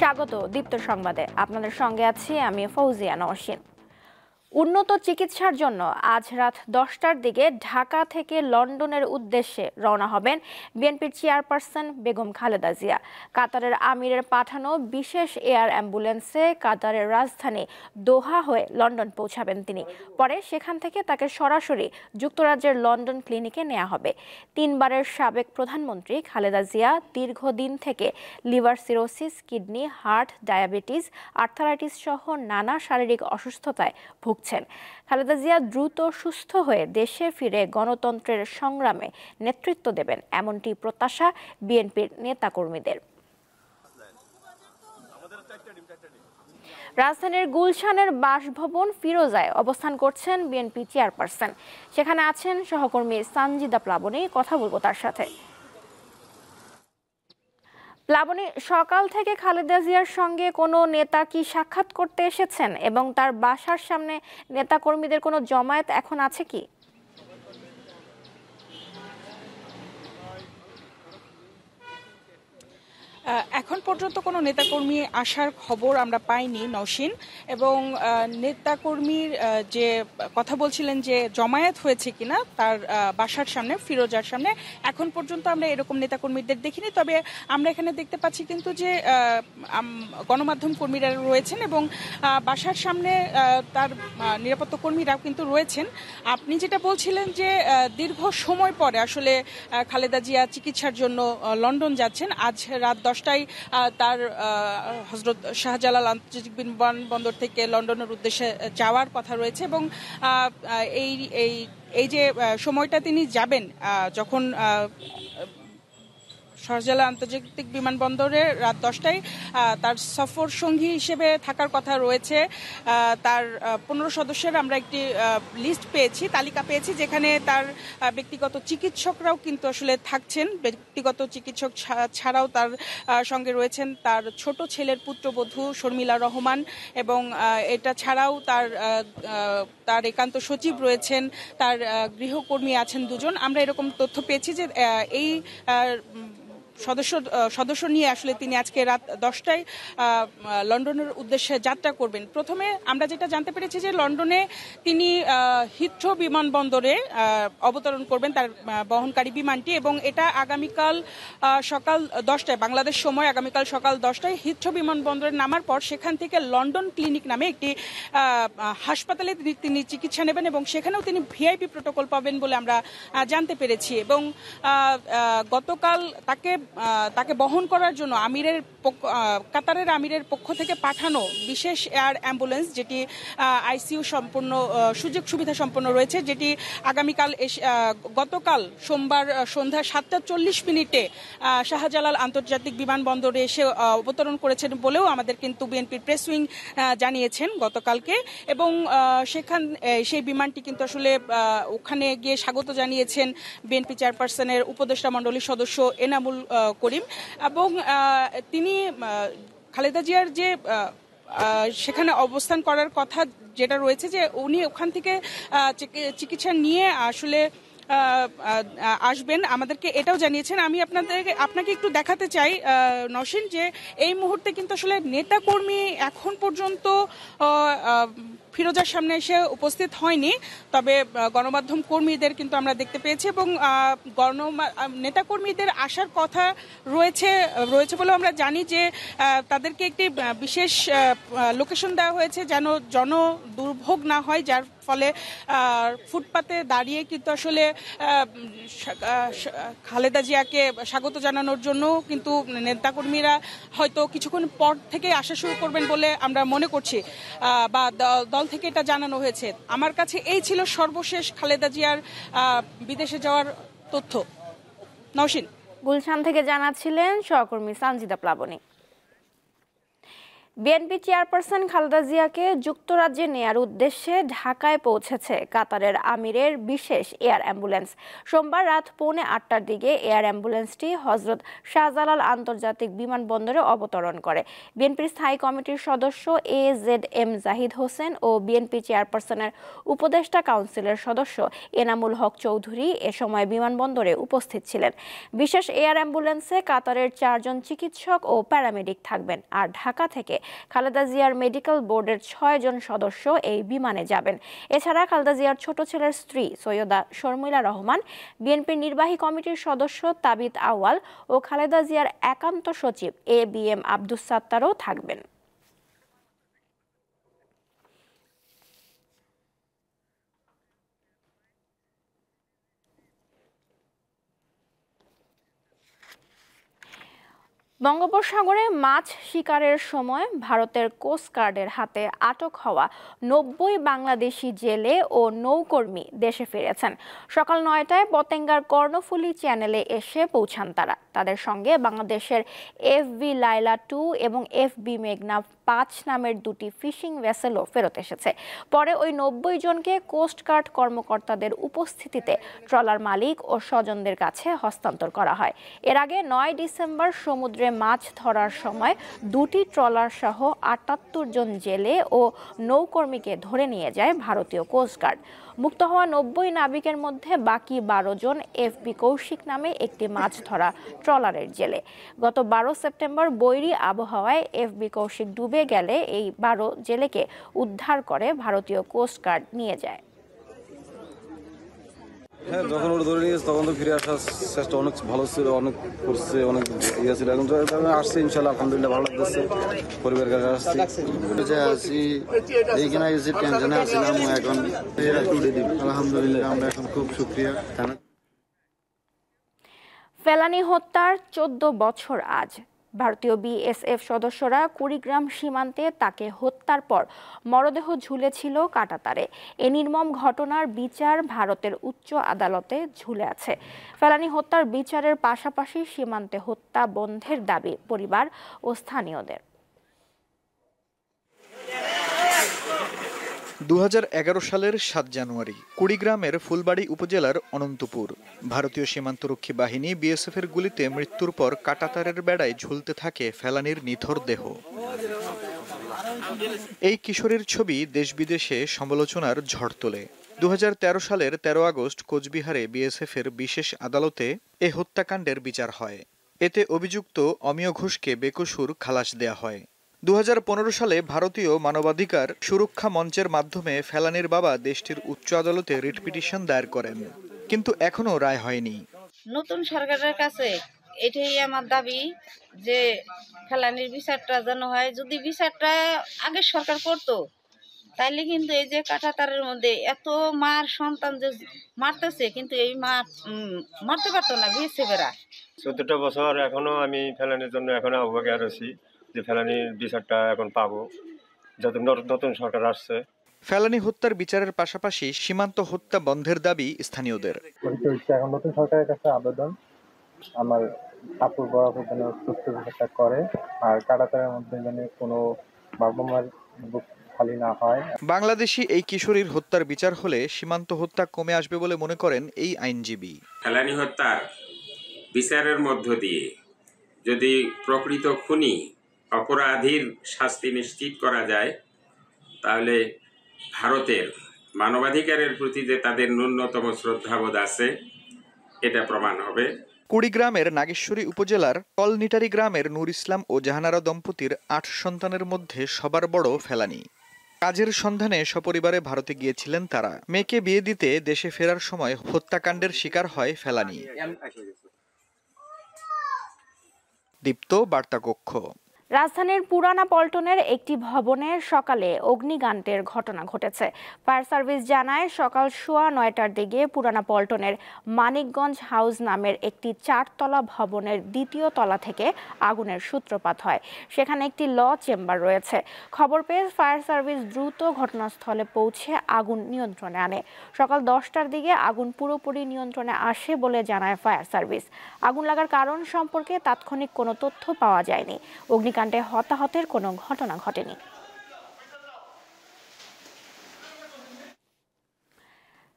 স্বাগত দীপ্ত সংবাদে। আপনাদের সঙ্গে আছি আমি ফৌজিয়া নওশিন। উন্নত চিকিৎসার জন্য আজ রাত 10টার দিকে ঢাকা থেকে লন্ডনের উদ্দেশ্যে রওনা হবেন বিএনপির চেয়ারপারসন বেগম খালেদা জিয়া। কাতারের আমিরের পাঠানো বিশেষ এয়ার অ্যাম্বুলেন্সে কাতারের রাজধানী দোহা হয়ে লন্ডন পৌঁছাবেন তিনি। পরে সেখান থেকে তাকে সরাসরি যুক্তরাজ্যের লন্ডন ক্লিনিকে নেওয়া হবে। 3বারের সাবেক প্রধানমন্ত্রী খালেদা জিয়া দীর্ঘদিন থেকে liver cirrhosis, kidney, heart, diabetes, arthritis সহ নানা শারীরিক অসুস্থতায় ভুগছেন। খালেদা জিয়া দ্রুত সুস্থ হয়ে দেশে ফিরে গণতন্ত্রের সংগ্রামে নেতৃত্ব দেবেন, এমনটি প্রত্যাশা বিএনপির নেতাকর্মীদের। রাজধানীর গুলশানের বাসভবন ফিরোজায় অবস্থান করছেন বিএনপি চেয়ারপারসন। সেখানে আছেন সহকর্মী সানজিদা প্লাবনী। কথা বলবো তার সাথে। প্লাবনী, সকাল থেকে খালেদা জিয়ার সঙ্গে কোনো নেতা কি সাক্ষাৎ করতে এসেছেন এবং তার বাসার সামনে নেতাকর্মীদের কোনো জমায়েত এখন আছে কি? এখন পর্যন্ত কোনো নেতাকর্মী আসার খবর আমরা পাইনি নওশিন। এবং নেতাকর্মীর যে কথা বলছিলেন যে জমায়েত হয়েছে কিনা তার বাসার সামনে, ফিরোজার সামনে, এখন পর্যন্ত আমরা এরকম নেতাকর্মীদের দেখিনি। তবে আমরা এখানে দেখতে পাচ্ছি কিন্তু যে গণমাধ্যম কর্মীরা রয়েছেন এবং বাসার সামনে তার নিরাপত্তা কর্মীরাও কিন্তু রয়েছেন। আপনি যেটা বলছিলেন যে দীর্ঘ সময় পরে আসলে খালেদা জিয়া চিকিৎসার জন্য লন্ডন যাচ্ছেন। আজ রাত 10টায় তার হযরত শাহজালাল আন্তর্জাতিক বিমানবন্দর থেকে লন্ডনের উদ্দেশ্যে যাওয়ার কথা রয়েছে এবং এই যে সময়টা তিনি যাবেন, যখন শাহজালাল আন্তর্জাতিক বিমানবন্দরে রাত 10টায় তার সফর সঙ্গী হিসেবে থাকার কথা রয়েছে তার 15 সদস্যের আমরা একটি লিস্ট পেয়েছি, তালিকা পেয়েছি, যেখানে তার ব্যক্তিগত চিকিৎসকরাও কিন্তু আসলে থাকছেন। ব্যক্তিগত চিকিৎসক ছাড়াও তার সঙ্গে রয়েছেন তার ছোট ছেলের পুত্রবধূ শর্মিলা রহমান এবং এটা ছাড়াও তার একান্ত সচিব রয়েছেন, তার গৃহকর্মী আছেন 2জন। আমরা এরকম তথ্য পেয়েছি যে এই সদস্য নিয়ে আসলে তিনি আজকে রাত 10টায় লন্ডনের উদ্দেশ্যে যাত্রা করবেন। প্রথমে আমরা যেটা জানতে পেরেছি যে লন্ডনে তিনি হিথ্রো বিমানবন্দরে অবতরণ করবেন তার বহনকারী বিমানটি এবং এটা আগামীকাল সকাল 10টায় বাংলাদেশ সময় আগামীকাল সকাল 10টায় হিথ্রো বিমানবন্দরে নামার পর সেখান থেকে লন্ডন ক্লিনিক নামে একটি হাসপাতালে তিনি চিকিৎসা নেবেন এবং সেখানেও তিনি ভিআইপি প্রোটোকল পাবেন বলে আমরা জানতে পেরেছি। এবং গতকাল তাকে বহন করার জন্য কাতারের আমিরের পক্ষ থেকে পাঠানো বিশেষ এয়ার অ্যাম্বুলেন্স, যেটি আইসিইউ সম্পন্ন সুযোগ সুবিধা সম্পন্ন রয়েছে, যেটি গতকাল সোমবার সন্ধ্যা 7:40 শাহজালাল আন্তর্জাতিক বিমানবন্দরে এসে অবতরণ করেছেন বলেও আমাদের কিন্তু বিএনপির প্রেস উইং জানিয়েছেন গতকালকে। এবং সেই বিমানটি কিন্তু আসলে ওখানে গিয়ে স্বাগত জানিয়েছেন বিএনপি চেয়ারপারসনের উপদেষ্টা মণ্ডলীর সদস্য এনামুল করিম। এবং তিনি খালেদা জিয়ার যে সেখানে অবস্থান করার কথা যেটা রয়েছে, যে উনি ওখান থেকে চিকিৎসা নিয়ে আসলে আসবেন, আমাদেরকে এটাও জানিয়েছেন। আমি আপনাকে একটু দেখাতে চাই নওশিন, যে এই মুহূর্তে কিন্তু আসলে নেতাকর্মী এখন পর্যন্ত ফিরোজার সামনে এসে উপস্থিত হয়নি, তবে গণমাধ্যম কর্মীদের কিন্তু আমরা দেখতে পেয়েছি এবং নেতাকর্মীদের আসার কথা রয়েছে বলে আমরা জানি যে তাদেরকে একটি বিশেষ লোকেশন দেওয়া হয়েছে যেন দুর্ভোগ না হয়, যার ফলে ফুটপাতে দাঁড়িয়ে কিন্তু আসলে খালেদা জিয়াকে স্বাগত জানানোর জন্য কিন্তু নেতাকর্মীরা হয়তো কিছুক্ষণ পর থেকে আসা শুরু করবেন বলে আমরা মনে করছি, বা দল থেকে এটা জানানো হয়েছে। আমার কাছে এই ছিল সর্বশেষ খালেদা জিয়ার বিদেশে যাওয়ার তথ্য। নওশিন, গুলশান থেকে জানাচ্ছিলেন সহকর্মী সানজিদা প্লাবনী। বিএনপি চেয়ারপারসন খালেদা জিয়াকে যুক্তরাজ্যে নেয়ার উদ্দেশ্যে ঢাকায় পৌঁছেছে কাতারের আমিরের বিশেষ এয়ার অ্যাম্বুলেন্স। সোমবার রাত 8:45টার দিকে এয়ার অ্যাম্বুলেন্সটি হজরত শাহজালাল আন্তর্জাতিক বিমানবন্দরে অবতরণ করে। বিএনপির স্থায়ী কমিটির সদস্য AZM জাহিদ হোসেন ও বিএনপি চেয়ারপারসনের উপদেষ্টা কাউন্সিলের সদস্য এনামুল হক চৌধুরী এ সময় বিমানবন্দরে উপস্থিত ছিলেন। বিশেষ এয়ার অ্যাম্বুলেন্সে কাতারের 4 জন চিকিৎসক ও প্যারামেডিক থাকবেন, আর ঢাকা থেকে খালেদা জিয়ার মেডিকেল বোর্ডের 6 জন সদস্য এই বিমানে যাবেন। এছাড়া খালেদা জিয়ার ছোট ছেলের স্ত্রী সৈয়দা শর্মিলা রহমান, বিএনপির নির্বাহী কমিটির সদস্য তাবিত আউয়াল ও খালেদা জিয়ার একান্ত সচিব ABM আব্দুস সাত্তারও থাকবেন। বঙ্গোপসাগরে মাছ শিকারের সময় ভারতের কোস্টগার্ডের হাতে আটক হওয়া 90 বাংলাদেশি জেলে ও নৌকর্মী দেশে ফিরেছেন। সকাল 9টায় পতেঙ্গার কর্ণফুলী চ্যানেলে এসে পৌঁছান তারা। তাদের সঙ্গে বাংলাদেশের FB লাইলা 2 এবং FB মেঘনা 5 নামের দুটি ফিশিং ভেসেলও ফেরত এসেছে। পরে ওই 90 জনকে কোস্টগার্ড কর্মকর্তাদের উপস্থিতিতে ট্রলার মালিক ও স্বজনদের কাছে হস্তান্তর করা হয়। এর আগে 9 ডিসেম্বর সমুদ্রে মাছ ধরার সময় দুটি ট্রলার সহ 78 জন জেলে ও নৌকর্মীকে ধরে নিয়ে যায় ভারতীয় কোস্টগার্ড। মুক্ত হওয়া 90 নাবিকের মধ্যে বাকি 12 জন FB কৌশিক নামে একটি মাছ ধরা ট্রলারের জেলে। গত 12 সেপ্টেম্বর বৈরী আবহাওয়ায় FB কৌশিক ডুবে গেলে এই 12 জেলেকে উদ্ধার করে ভারতীয় কোস্টগার্ড নিয়ে যায়। হ্যাঁ, যখন ওরা ধরে নিয়েছে তখন তো ফিরে আসার চেষ্টা অনেক ভালো ছিল, অনেক করছে, অনেক ইয়ে ছিল। এখন আসছে ইনশাল্লাহ, আলহামদুলিল্লাহ ভালো লাগতেছে। পরিবারের কাছে আসছি, এইখানে গেছি, টেনশনে আসছিলাম, এখন আলহামদুলিল্লাহ আমরা এখন খুব সুক্রিয়া। ফেলানী হত্যার 14 বছর আজ। ভারতীয় BSF সদস্যরা কুড়িগ্রাম সীমান্তে তাকে হত্যার পর মরদেহ ঝুলেছিল কাঁটাতারে। এ নির্মম ঘটনার বিচার ভারতের উচ্চ আদালতে ঝুলে আছে। ফেলানী হত্যার বিচারের পাশাপাশি সীমান্তে হত্যা বন্ধের দাবি পরিবার ও স্থানীয়দের। 2011 সালের 7 জানুয়ারি কুড়িগ্রামের ফুলবাড়ী উপজেলার অনন্তপুর ভারতীয় সীমান্তরক্ষী বাহিনী BSF-এর গুলিতে মৃত্যুর পর কাঁটাতারের বেড়ায় ঝুলতে থাকে ফেলানীর নিথর দেহ। এই কিশোরীর ছবি দেশ বিদেশে সমালোচনার ঝড় তোলে। 2013 সালের 13 আগস্ট কোচবিহারে BSF-এর বিশেষ আদালতে এ হত্যাকাণ্ডের বিচার হয়। এতে অভিযুক্ত অমিয় ঘোষকে বেকসুর খালাস দেয়া হয়। 2015 সালে ভারতীয় মানবাধিকার সুরক্ষা মঞ্চের মাধ্যমে ফেলানীর বাবা দেশটির উচ্চ আদালতে রিট পিটিশন দায়ের করেন, কিন্তু এখনো রায় হয়নি। নতুন সরকারের কাছে এটাই আমার দাবি যে ফেলানীর বিচারটা যেন হয়। যদি বিচারটা আগের সরকার করতো তাইলে কিন্তু এই যে কাঁটাতারের মধ্যে এত মার সন্তান যে মারতেছে, কিন্তু এই মা মারতে পারতো না BSF-এরা। 14টা বছর এখনো আমি ফেলানির জন্য এখনো অবজ্ঞা রয়েছি যে ফেলানির বিচারটা এখন পাবো, যত নতুন সরকার আসছে। ফেলানী হত্যার বিচারের পাশাপাশি সীমান্ত হত্যা বন্ধের দাবি স্থানীয়দের। এখন নতুন সরকারের কাছে আবেদন, আমার আপুর বরাবর যেন সুস্থ বিচারটা করে, আর কাঁটাতারের মধ্যে যেন কোনো বাবা মার বুক খালি না হয়। বাংলাদেশি এই কিশোরীর হত্যার বিচার হলে সীমান্ত হত্যা কমে আসবে বলে মনে করেন এই আইনজীবী। ফেলানী হত্যার বিচারের মধ্য দিয়ে যদি প্রকৃত খুনি অপরাধীর শাস্তি নিশ্চিত করা যায়, তাহলে ভারতের মানবাধিকারের প্রতি যে তাদের ন্যূনতম শ্রদ্ধাবোধ আছে এটা প্রমাণ হবে। কুড়িগ্রামের নাগেশ্বরী উপজেলার কলনিটারি গ্রামের নূর ইসলাম ও জাহানারা দম্পতির 8 সন্তানের মধ্যে সবার বড় ফেলানী। কাজের সন্ধানে সপরিবারে ভারতে গিয়েছিলেন তারা। মেয়েকে বিয়ে দিতে দেশে ফেরার সময় হত্যাকাণ্ডের শিকার হয় ফেলানী। দীপ্ত বার্তা কক্ষ। রাজধানীর পুরানা পল্টনের একটি ভবনে সকালে অগ্নিকাণ্ডের ঘটনা ঘটেছে। ফায়ার সার্ভিস জানায় সকাল 9:15টার দিকে পুরানা পল্টনের মানিকগঞ্জ হাউস নামের একটি 4তলা ভবনের 2য় তলা থেকে আগুনের সূত্রপাত হয়। সেখানে একটি ল চেম্বার রয়েছে। খবর পেয়ে ফায়ার সার্ভিস দ্রুত ঘটনাস্থলে পৌঁছে আগুন নিয়ন্ত্রণে আনে। সকাল 10টার দিকে আগুন পুরোপুরি নিয়ন্ত্রণে আসে বলে জানায় ফায়ার সার্ভিস। আগুন লাগার কারণ সম্পর্কে তাৎক্ষণিক কোনো তথ্য পাওয়া যায়নি। অগ্নিকাণ্ডে অগ্নিকাণ্ডে হতাহতের কোনো ঘটনা ঘটেনি।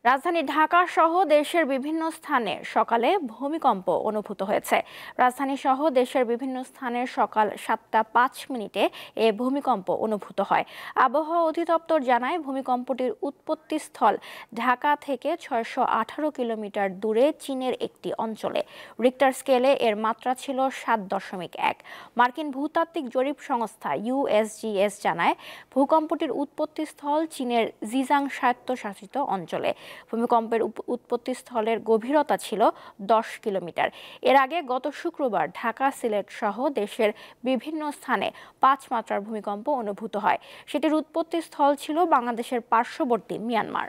রাজধানী ঢাকা সহ দেশের বিভিন্ন স্থানে সকালে ভূমিকম্প অনুভূত হয়েছে। রাজধানী সহ দেশের বিভিন্ন স্থানে সকাল 7:05 এ ভূমিকম্প অনুভূত হয়। আবহাওয়া অধিদপ্তর জানায় ভূমিকম্পটির উৎপত্তিস্থল ঢাকা থেকে 618 কিলোমিটার দূরে চীনের একটি অঞ্চলে। রিক্টার স্কেলে এর মাত্রা ছিল 7.1। মার্কিন ভূতাত্ত্বিক জরিপ সংস্থা USGS জানায় ভূকম্পটির উৎপত্তিস্থল চীনের জিজাং স্বায়ত্তশাসিত অঞ্চলে। ভূমিকম্পের উৎপত্তিস্থলের গভীরতা ছিল 10 কিলোমিটার। এর আগে গত শুক্রবার ঢাকা, সিলেট সহ দেশের বিভিন্ন স্থানে 5 মাত্রার ভূমিকম্প অনুভূত হয়। সেটির উৎপত্তিস্থল ছিল বাংলাদেশের পার্শ্ববর্তী মিয়ানমার।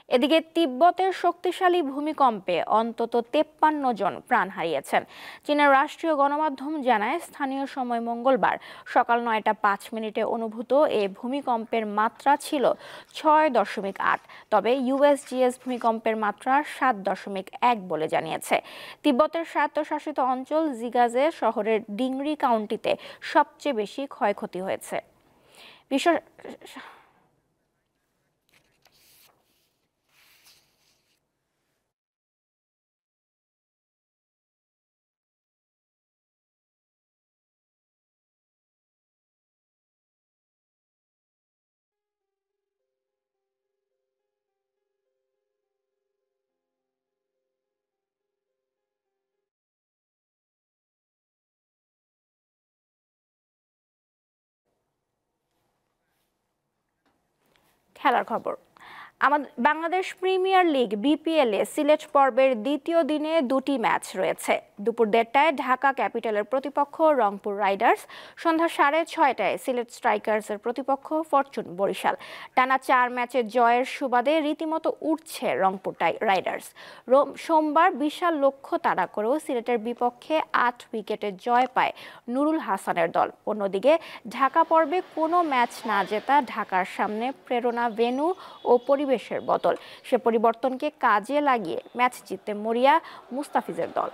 এদিকে তিব্বতের শক্তিশালী ভূমিকম্পে অন্তত 53 জন প্রাণ হারিয়েছেন। চীনের রাষ্ট্রীয় গণমাধ্যম জানায় স্থানীয় সময় মঙ্গলবার সকাল 9:05 অনুভূত এ ভূমিকম্পের মাত্রা ছিল 6.8। তবে USGS ভূমিকম্পের মাত্রা 7.1 বলে জানিয়েছে। তিব্বতের স্বায়ত্তশাসিত অঞ্চল জিগাজে শহরের ডিংরি কাউন্টিতে সবচেয়ে বেশি ক্ষয়ক্ষতি হয়েছে। খেলার খবর। বাংলাদেশ প্রিমিয়ার লিগ BPL এ সিলেট পর্বের দ্বিতীয় দিনে 2টি ম্যাচ রয়েছে। দুপুর 1:30টায় ঢাকা ক্যাপিটালের প্রতিপক্ষ রংপুর রাইডার্স, সন্ধ্যা 6:30টায় সিলেট স্ট্রাইকার্সের প্রতিপক্ষ ফরচুন বরিশাল। টানা 4 ম্যাচের জয়ের সুবাদে রীতিমতো উঠছে রংপুর রাইডার্স। সোমবার বিশাল লক্ষ্য তাড়া করেও সিলেটের বিপক্ষে 8 উইকেটে জয় পায় নুরুল হাসানের দল। অন্যদিকে ঢাকা পর্বে কোনো ম্যাচ না জেতা ঢাকার সামনে প্রেরণা ভেন্যু ও পরিবেশের বদল, সে পরিবর্তনকে কাজে লাগিয়ে ম্যাচ জিততে মরিয়া মুস্তাফিজের দল।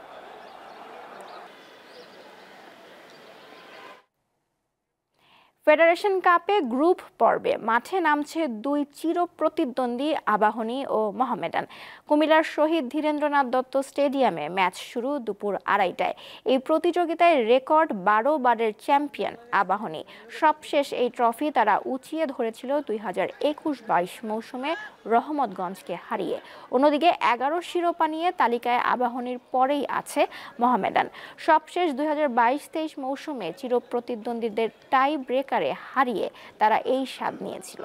ফেডারেশন কাপে গ্রুপ পর্বে মাঠে নামছে 2 চিরপ্রতিদ্বন্দ্বী আবাহনী ও মোহামেডান। কুমিল্লার শহীদ ধীরেন্দ্রনাথ দত্ত স্টেডিয়ামে ম্যাচ শুরু দুপুর 2:30টায়। এই প্রতিযোগিতায় রেকর্ড 12 বারের চ্যাম্পিয়ন আবাহনী। সবশেষ এই ট্রফি তারা উঁচিয়ে ধরেছিল 2021-22 মৌসুমে রহমতগঞ্জকে হারিয়ে। অন্যদিকে 11 শিরোপা নিয়ে তালিকায় আবাহনীর পরেই আছে মোহামেডান। সবশেষ 2022-23 মৌসুমে চিরপ্রতিদ্বন্দ্বীদের টাই ব্রেকারে হারিয়ে তারা এই স্বাদ নিয়েছিল।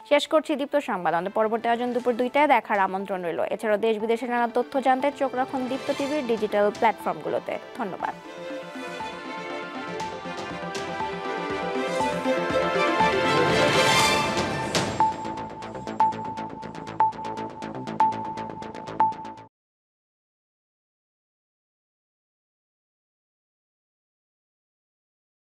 শেষ করছি দীপ্ত সংবাদ। আমাদের পরবর্তী আয়োজন দুপুর 2টায় দেখার আমন্ত্রণ রইল। এছাড়াও দেশ বিদেশের নানা তথ্য জানতে চোখ রাখুন দীপ্ত টিভির ডিজিটাল প্ল্যাটফর্মগুলোতে। ধন্যবাদ।